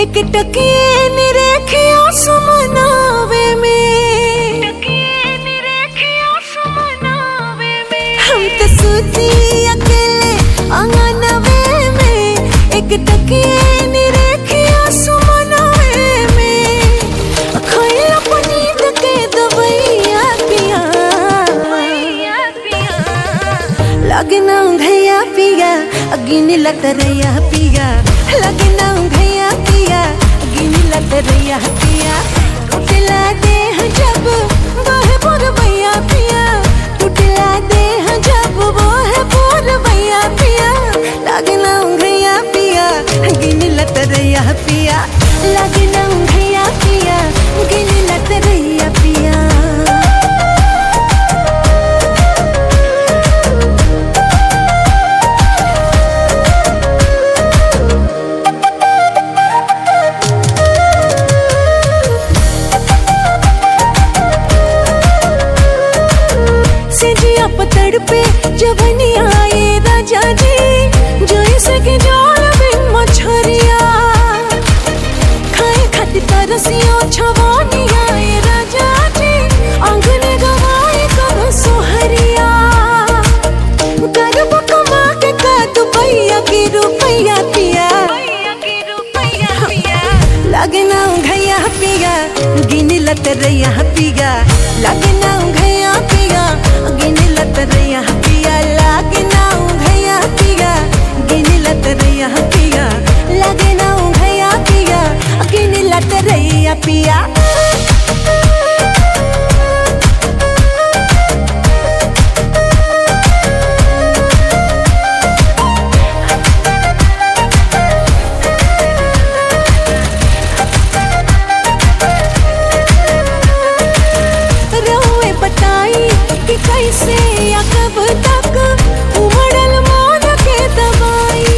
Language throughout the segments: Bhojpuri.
एक टकिए निरेखिया सुमनावे में, हम तो सूती अकेले आंगनवे में। एक टकिए निरेखिया सुमनावे में, खइला पनीर के दवैया पिया, लगना घैया पिया अगिन लतरैया पिया, लगना घैया पिया अगिन लतरैया पिया। टूटला देह जब वह पुरवैया पिया, टूटला देह जब वह पुरवैया पिया, लगना घैया पिया अगिन लतरैया पिया, लगना घैया पिया अगिन लतरैया पिया। पतड़ पे जवनी आए राजा जी, जैसे कि जाल बिन मछरिया, खाए खातिर तरसियो छवानी आए राजा जी, आंगने गवाए कब सोहरिया। करब कमा के कादू पैया की रुपैया पिया, लगना घैया पिया गिन लतरैया पिया, लगना घैया पिया गिन लतरैया पिया, लगना घैया पिया गिन लतरैया पिया, लगना घैया पिया गिन लतरैया पिया। कैसे या कब तक उमड़ल मन के दवाई,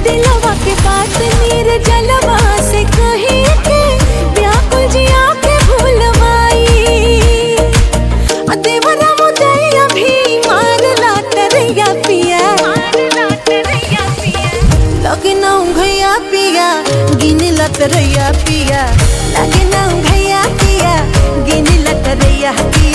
दिलवा के बात नीर जलवा से कही के व्याकुल जिया के भूलवाई। देवरा मुदैया भी मारला तरैया पिया, लगना घैया पिया गिन लतरैया पिया, लगना घैया पिया गिन लतरैया पिया।